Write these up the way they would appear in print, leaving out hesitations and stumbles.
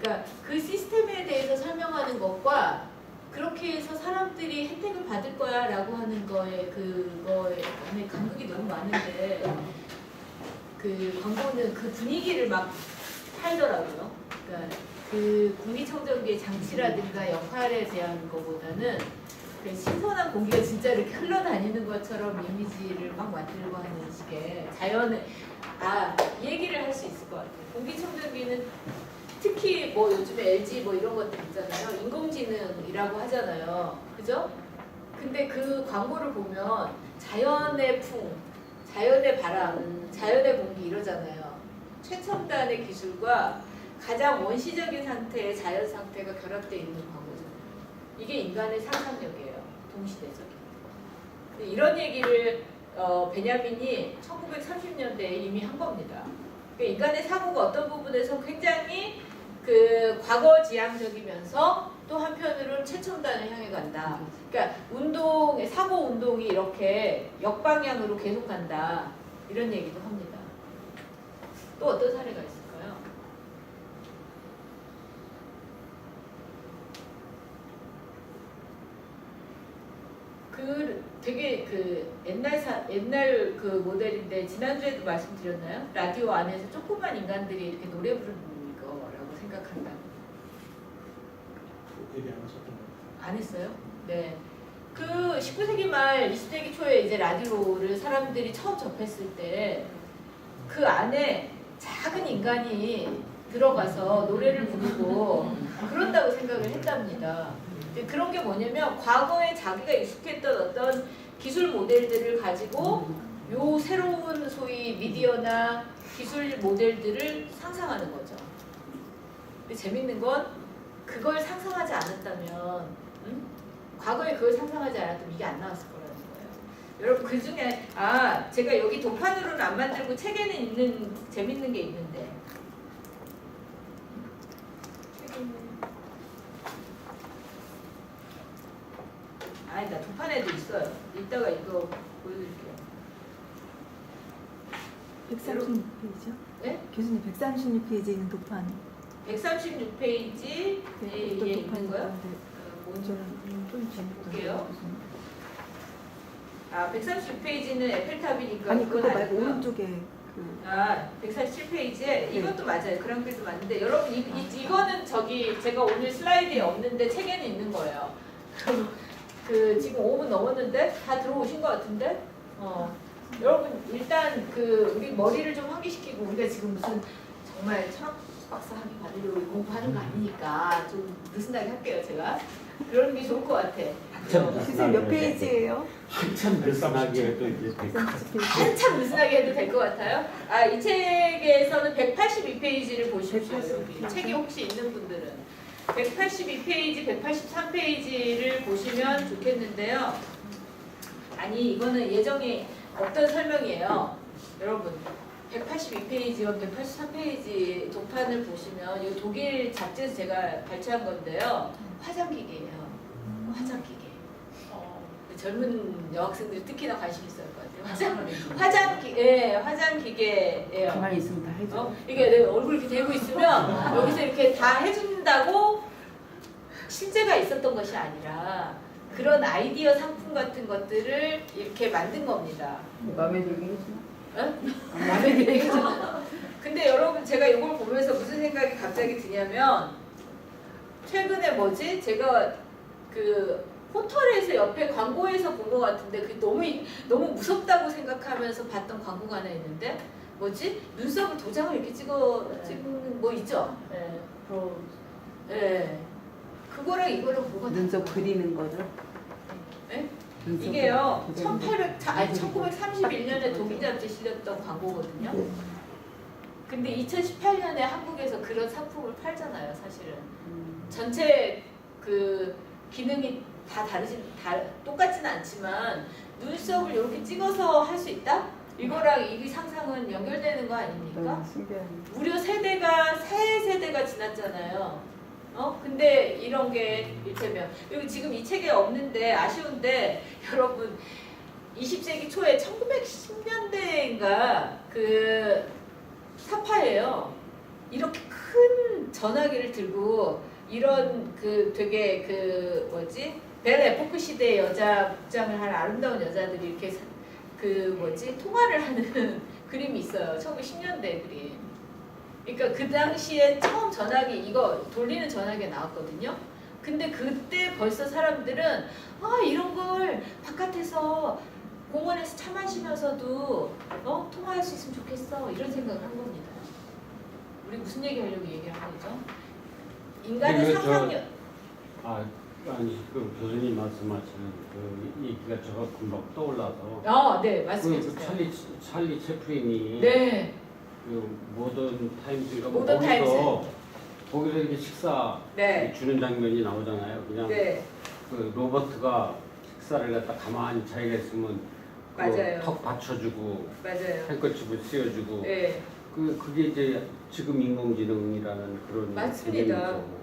그러니까 그 시스템에 대해서 설명하는 것과 그렇게 해서 사람들이 혜택을 받을 거야 라고 하는 거에 그거에 안에 간극이 너무 많은데 그 광고는 그 분위기를 막 팔더라고요. 그러니까 그 공기청정기의 장치라든가 역할에 대한 것보다는 그 신선한 공기가 진짜 이렇게 흘러다니는 것처럼 이미지를 막 만들고 하는 식의 자연의 이 얘기를 할 수 있을 것 같아요. 공기청정기는 특히 뭐 요즘에 LG 뭐 이런 것들 있잖아요. 인공지능이라고 하잖아요. 그죠? 근데 그 광고를 보면 자연의 풍, 자연의 바람, 자연의 공기 이러잖아요. 최첨단의 기술과 가장 원시적인 상태의 자연 상태가 결합되어 있는 광고잖아요. 이게 인간의 상상력이에요. 동시대적인. 이런 얘기를 베냐민이 1930년대에 이미 한 겁니다. 그러니까 인간의 사고가 어떤 부분에서 굉장히 그 과거지향적이면서 또 한편으로는 최첨단을 향해 간다. 그러니까 사고 운동이 이렇게 역방향으로 계속 간다. 이런 얘기도 합니다. 또 어떤 사례가 있을까요? 되게 옛날 그 모델인데 지난주에도 말씀드렸나요? 라디오 안에서 조그만 인간들이 이렇게 노래 부르는 거라고 생각한다. 얘기 안 하셨던 거 안 했어요? 네. 그 19세기 말 20세기 초에 이제 라디오를 사람들이 처음 접했을 때 그 안에 작은 인간이 들어가서 노래를 부르고 그런다고 생각을 했답니다. 그런 게 뭐냐면 과거에 자기가 익숙했던 어떤 기술 모델들을 가지고 요 새로운 소위 미디어나 기술 모델들을 상상하는 거죠. 근데 재밌는 건 그걸 상상하지 않았다면 과거에 그걸 상상하지 않았다면 이게 안 나왔을 거라는 거예요. 여러분 그 중에 제가 여기 도판으로는 안 만들고 책에는 있는 재밌는 게 있는데 아니다. 도판에도 있어요. 이따가 이거 보여드릴게요. 136페이지요? 네? 교수님 136페이지에 있는 도판. 136페이지에 있는 거요? 뭔지 좀 볼게요. 136페이지는 에펠탑이니까 아니 그거 말고 아니고요. 오른쪽에 147페이지에 이것도 맞아요. 그랑필도 맞는데 여러분 이거는 제가 오늘 슬라이드에 없는데 책에는 있는 거예요. 지금 5분 넘었는데 다 들어오신 것 같은데 여러분 일단 우리 머리를 좀 환기시키고 우리가 지금 무슨 정말 철학 박사 학위 받으려고 공부하는 거 아니니까 좀 느슨하게 할게요. 제가 그러는 게 좋을 것 같아. 교수님 몇 페이지예요? 한참 느슨하게 해도 이제 한참 느슨하게 해도 될 것 같아요. 이 책에서는 182페이지를 보십시오. 여기 책이 혹시 있는 분들은 182페이지, 183페이지를 보시면 좋겠는데요. 아니 이거는 예정에 없던 설명이에요. 여러분 182페이지와 183페이지 도판을 보시면 이 독일 잡지에서 제가 발췌한 건데요. 화장기계예요. 화장기계. 젊은 여학생들이 특히나 관심 있을 것 같아요. 화장기계예요. 가만히 있으면 다 해줘. 이게 내 얼굴 이렇게 대고 있으면 여기서 이렇게 다 해준다고 실제가 있었던 것이 아니라 그런 아이디어 상품 같은 것들을 이렇게 만든 겁니다. 마음에 들게 해주나? 마음에 들게 해주나? 근데 여러분 제가 이걸 보면서 무슨 생각이 갑자기 드냐면 최근에 제가 포털에서 옆에 광고에서 본 것 같은데 그게 너무 무섭다고 생각하면서 봤던 광고가 하나 있는데 눈썹을 도장을 이렇게 찍는 뭐 있죠? 네. 그거랑 이거랑 뭐가 눈썹 그리는 거죠? 네? 이게요 1931년에 독일 잡지에 실렸던 광고거든요. 근데 2018년에 한국에서 그런 상품을 팔잖아요. 사실은 전체 기능이 다 똑같지는 않지만 눈썹을 이렇게 찍어서 할 수 있다? 이거랑 이 상상은 연결되는 거 아닙니까? 무려 세 세대가 지났잖아요. 근데 이런 게 일테면 여기 지금 이 책에 없는데 아쉬운데 여러분 20세기 초에 1910년대인가 사파예요. 이렇게 큰 전화기를 들고 이런 그 되게 그 뭐지 벨 에포크 시대의 여자 복장을 한 아름다운 여자들이 이렇게 그 뭐지 통화를 하는 그림이 있어요. 1910년대 그림. 그러니까 그 당시에 처음 전화기 이거 돌리는 전화기가 나왔거든요. 근데 그때 벌써 사람들은 아 이런 걸 바깥에서 공원에서 차 마시면서도 통화할 수 있으면 좋겠어 이런 생각을 한 겁니다. 우리 무슨 얘기 하려고 얘기한 거죠? 인간의 그리고 상상력. 아니 그 교수님 말씀하시는 그 얘기가 제가 금방 떠올라서 네 그 말씀해 주세요. 찰리 채플린이 네, 그 모던 타임즈가 모던 거기서 이렇게 식사 네, 주는 장면이 나오잖아요. 그냥 네, 그 로버트가 식사를 갖다 가만히 자기가 있으면 맞아요. 턱 받쳐주고 맞아요. handkerchief을 씌워주고 네, 그게 이제 지금 인공지능이라는 그런 맞습니다. 개념이죠.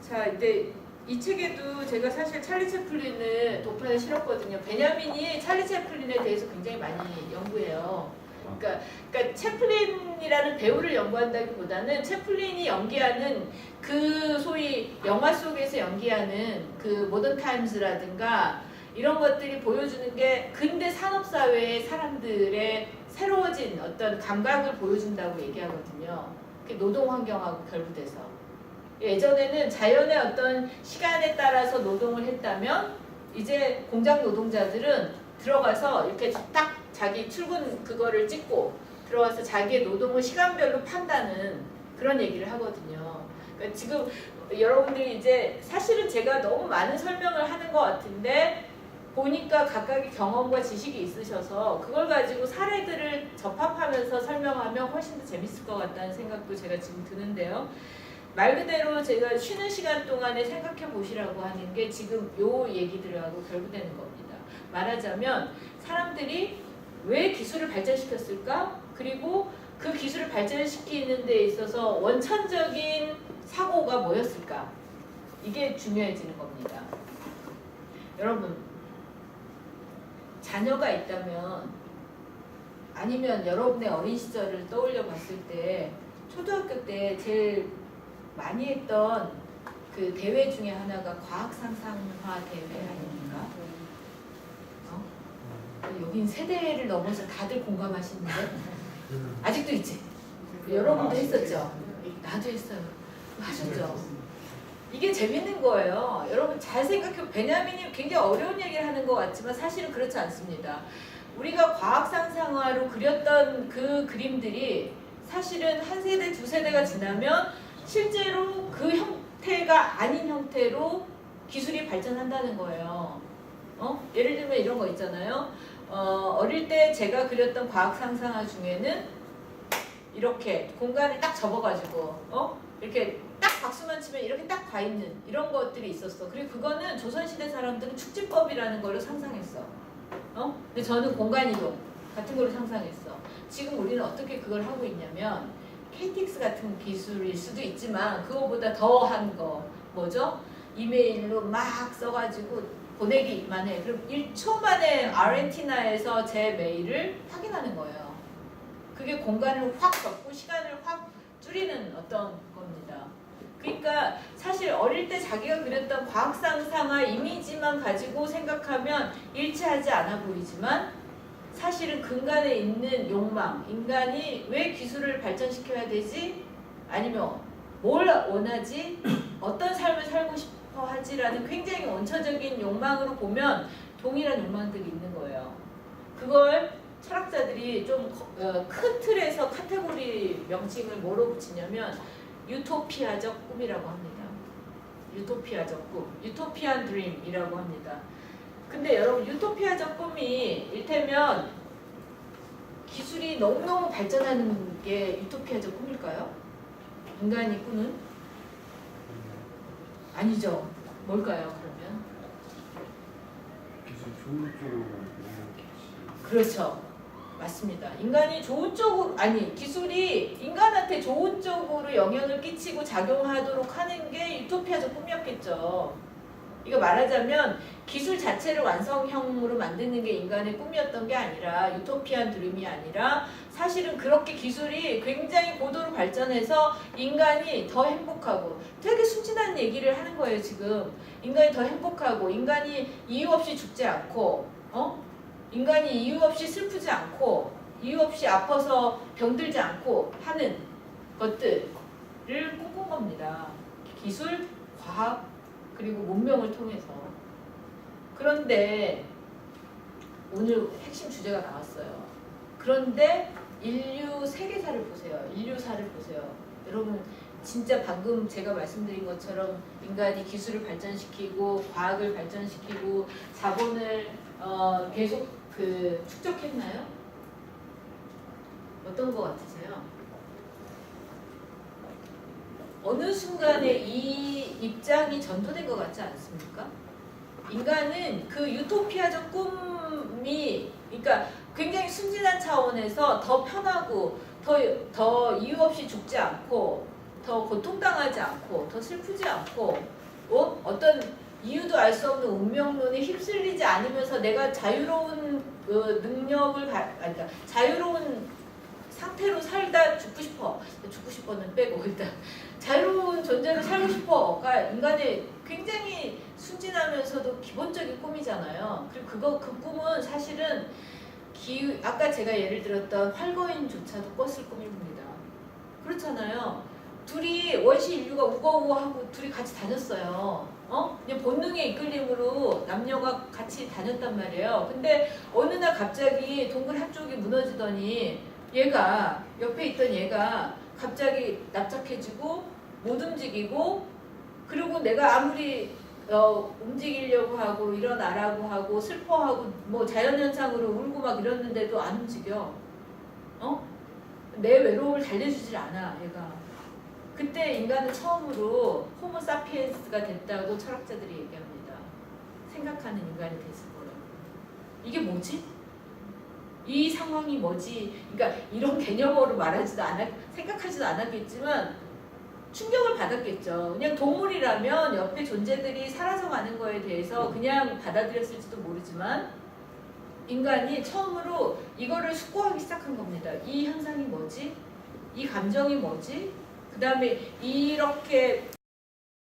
자 이제 이 책에도 제가 사실 찰리 채플린을 도판에 실었거든요. 베냐민이 찰리 채플린에 대해서 굉장히 많이 연구해요. 그러니까 채플린이라는 배우를 연구한다기보다는 채플린이 연기하는 그 소위 영화 속에서 연기하는 그 모던 타임즈라든가 이런 것들이 보여주는 게 근대 산업사회의 사람들의 새로워진 어떤 감각을 보여준다고 얘기하거든요. 노동 환경하고 결부돼서. 예전에는 자연의 어떤 시간에 따라서 노동을 했다면 이제 공장 노동자들은 들어가서 이렇게 딱 자기 출근 그거를 찍고 들어가서 자기의 노동을 시간별로 판다는 그런 얘기를 하거든요. 그러니까 지금 여러분들이 이제 사실은 제가 너무 많은 설명을 하는 것 같은데 보니까 각각의 경험과 지식이 있으셔서 그걸 가지고 사례들을 접합하면서 설명하면 훨씬 더 재밌을 것 같다는 생각도 제가 지금 드는데요. 말 그대로 제가 쉬는 시간 동안에 생각해 보시라고 하는 게 지금 요 얘기들하고 결부되는 겁니다. 말하자면 사람들이 왜 기술을 발전시켰을까? 그리고 그 기술을 발전시키는 데 있어서 원천적인 사고가 뭐였을까? 이게 중요해지는 겁니다. 여러분, 자녀가 있다면 아니면 여러분의 어린 시절을 떠올려 봤을 때 초등학교 때 제일 많이 했던 그 대회 중에 하나가 과학 상상화 대회 아닙니까? 여긴 세대를 넘어서 다들 공감하시는데 아직도 있지? 여러분도 했었죠? 나도 했어요. 하셨죠? 이게 재밌는 거예요. 여러분 잘 생각해보면 베냐민이 굉장히 어려운 얘기를 하는 것 같지만 사실은 그렇지 않습니다. 우리가 과학 상상화로 그렸던 그 그림들이 사실은 한 세대, 두 세대가 지나면 실제로 그 형태가 아닌 형태로 기술이 발전한다는 거예요. 예를 들면 이런 거 있잖아요. 어릴 때 제가 그렸던 과학 상상화 중에는 이렇게 공간을 딱 접어가지고 이렇게 딱 박수만 치면 이렇게 딱 가 있는 이런 것들이 있었어. 그리고 그거는 조선시대 사람들은 축지법이라는 걸로 상상했어. 근데 저는 공간이동 같은 걸로 상상했어. 지금 우리는 어떻게 그걸 하고 있냐면 KTX 같은 기술일 수도 있지만 그거보다 더한 거 뭐죠? 이메일로 막 써가지고 보내기만 해. 그럼 1초 만에 아르헨티나에서 제 메일을 확인하는 거예요. 그게 공간을 확 접고 시간을 확 줄이는 어떤 겁니다. 그러니까 사실 어릴 때 자기가 그렸던 과학상상화 이미지만 가지고 생각하면 일치하지 않아 보이지만 사실은 근간에 있는 욕망, 인간이 왜 기술을 발전시켜야 되지? 아니면 뭘 원하지? 어떤 삶을 살고 싶어 하지라는 굉장히 원초적인 욕망으로 보면 동일한 욕망들이 있는 거예요. 그걸 철학자들이 좀 큰 틀에서 카테고리 명칭을 뭐로 붙이냐면 유토피아적 꿈이라고 합니다. 유토피아적 꿈, 유토피안 드림이라고 합니다. 근데 여러분 유토피아적 꿈이 일테면 기술이 너무너무 발전하는 게 유토피아적 꿈일까요? 인간이 꾸는? 아니죠. 뭘까요 그러면? 기술 좋은 쪽으로 그렇죠. 맞습니다. 인간이 좋은 쪽으로 기술이 인간한테 좋은 쪽으로 영향을 끼치고 작용하도록 하는 게 유토피아적 꿈이었겠죠. 이거 말하자면 기술 자체를 완성형으로 만드는 게 인간의 꿈이었던 게 아니라 유토피안 드림이 아니라 사실은 그렇게 기술이 굉장히 고도로 발전해서 인간이 더 행복하고 되게 순진한 얘기를 하는 거예요 지금. 인간이 더 행복하고 인간이 이유 없이 죽지 않고 인간이 이유 없이 슬프지 않고 이유 없이 아파서 병들지 않고 하는 것들을 꿈꾼 겁니다. 기술, 과학, 그리고 문명을 통해서. 그런데 오늘 핵심 주제가 나왔어요. 그런데 인류 세계사를 보세요. 인류사를 보세요. 여러분 진짜 방금 제가 말씀드린 것처럼 인간이 기술을 발전시키고 과학을 발전시키고 자본을 계속 축적했나요? 어떤 것 같으세요? 어느 순간에 이 입장이 전도된 것 같지 않습니까? 인간은 그 유토피아적 꿈이, 그러니까 굉장히 순진한 차원에서 더 편하고 더 이유 없이 죽지 않고 더 고통당하지 않고 더 슬프지 않고 어떤 이유도 알 수 없는 운명론에 휩쓸리지 않으면서 내가 자유로운 능력을 그러니까 자유로운 상태로 살다 죽고 싶어. 죽고 싶어는 빼고 일단 자유로운 존재로 살고 싶어가 인간의 굉장히 순진하면서도 기본적인 꿈이잖아요. 그리고 그 꿈은 사실은 아까 제가 예를 들었던 활거인조차도 꿨을 꿈입니다. 그렇잖아요. 둘이 원시 인류가 우거우거하고 둘이 같이 다녔어요. 그냥 본능의 이끌림으로 남녀가 같이 다녔단 말이에요. 근데 어느 날 갑자기 동굴 한쪽이 무너지더니 얘가 옆에 있던 얘가 갑자기 납작해지고 못 움직이고 그리고 내가 아무리 움직이려고 하고 일어나라고 하고 슬퍼하고 뭐 자연현상으로 울고 막 이랬는데도 안 움직여. 내 외로움을 달래주질 않아 얘가. 그때 인간은 처음으로 호모 사피엔스가 됐다고 철학자들이 얘기합니다. 생각하는 인간이 됐을 거라고. 이게 뭐지? 이 상황이 뭐지? 그러니까 이런 개념으로 말하지도 생각하지도 않았겠지만 충격을 받았겠죠. 그냥 동물이라면 옆에 존재들이 사라져 가는 거에 대해서 그냥 받아들였을지도 모르지만 인간이 처음으로 이거를 숙고하기 시작한 겁니다. 이 현상이 뭐지? 이 감정이 뭐지? 그 다음에 이렇게